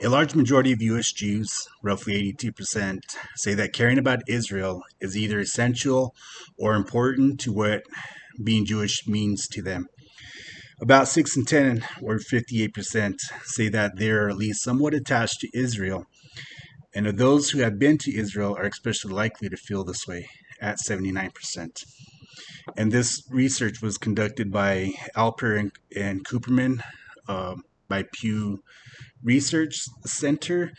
A large majority of U.S. Jews, roughly 82%, say that caring about Israel is either essential or important to what being Jewish means to them. About 6 in 10, or 58%, say that they are at least somewhat attached to Israel, and of those who have been to Israel are especially likely to feel this way, at 79%. And this research was conducted by Alper and Cooperman by Pew Research Center.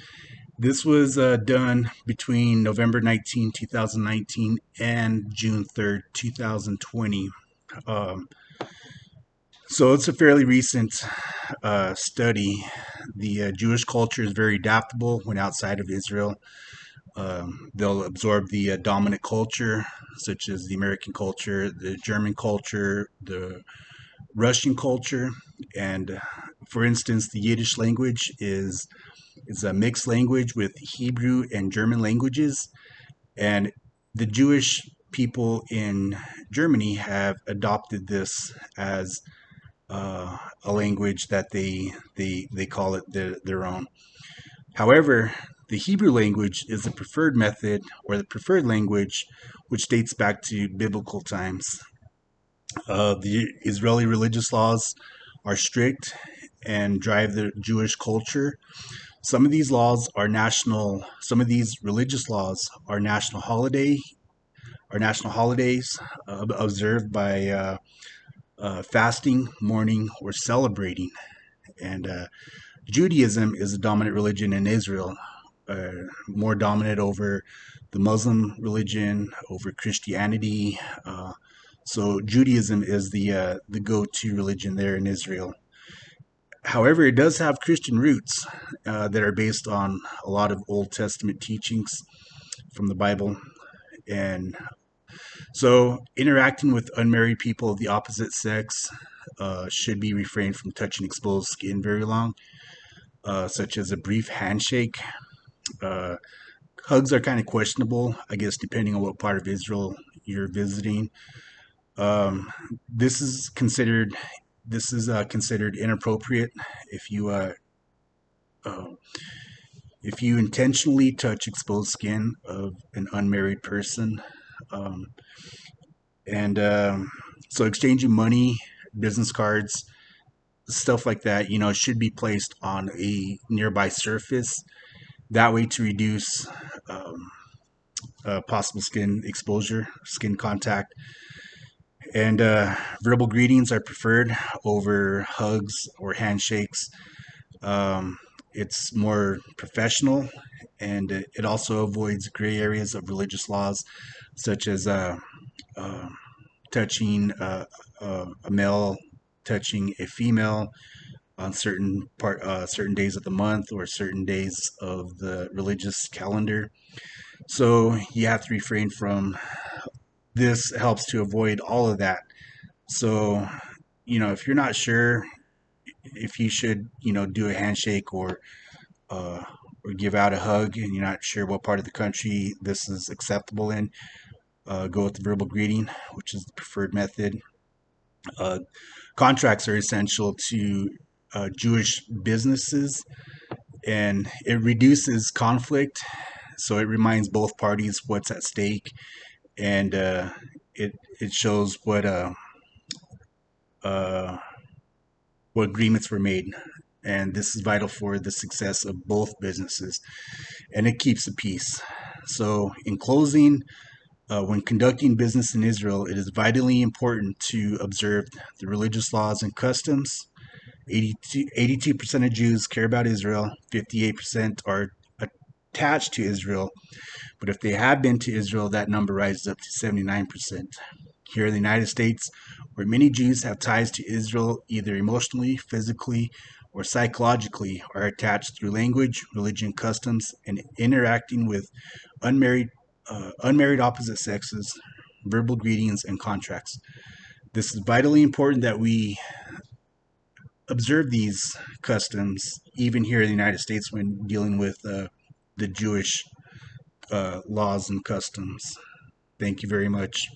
This was done between November 19, 2019 and June 3rd, 2020. Um, so it's a fairly recent study. The Jewish culture is very adaptable when outside of Israel. They'll absorb the dominant culture, such as the American culture, the German culture, the Russian culture, and for instance, the Yiddish language is a mixed language with Hebrew and German languages, and the Jewish people in Germany have adopted this as a language that they call it their own. However, the Hebrew language is the preferred method or the preferred language, which dates back to biblical times. The Israeli religious laws are strict and drive the Jewish culture. Some of these laws are national. Some of these religious laws are national holidays observed by fasting, mourning, or celebrating. And Judaism is the dominant religion in Israel, more dominant over the Muslim religion, over Christianity. So Judaism is the go-to religion there in Israel. However, it does have Christian roots that are based on a lot of Old Testament teachings from the Bible. And so interacting with unmarried people of the opposite sex should be refrained from touching exposed skin very long, such as a brief handshake. Uh, Hugs are kind of questionable, I guess, depending on what part of Israel you're visiting. Um, this is considered considered inappropriate if you uh, if you intentionally touch exposed skin of an unmarried person. Um, and So exchanging money, business cards, stuff like that, should be placed on a nearby surface. That way to reduce um, possible skin exposure, skin contact. And verbal greetings are preferred over hugs or handshakes. Um, it's more professional, and it also avoids gray areas of religious laws, such as uh, touching a male touching a female on certain days of the month or certain days of the religious calendar. So you have to refrain from this. Helps to avoid all of that. So if you're not sure if you should do a handshake uh, or give out a hug, and you're not sure what part of the country this is acceptable in, go with the verbal greeting, which is the preferred method. Uh, Contracts are essential to Jewish businesses, and it reduces conflict. So it reminds both parties what's at stake, and it shows uh, what agreements were made. And this is vital for the success of both businesses, and it keeps the peace. So, in closing, when conducting business in Israel, it is vitally important to observe the religious laws and customs. 82% of Jews care about Israel, 58% are attached to Israel, but if they have been to Israel, that number rises up to 79%. Here in the United States, where many Jews have ties to Israel, either emotionally, physically, or psychologically, are attached through language, religion, customs, and interacting with unmarried opposite sexes, verbal greetings, and contracts. This is vitally important that we observe these customs even here in the United States when dealing with the Jewish laws and customs. Thank you very much.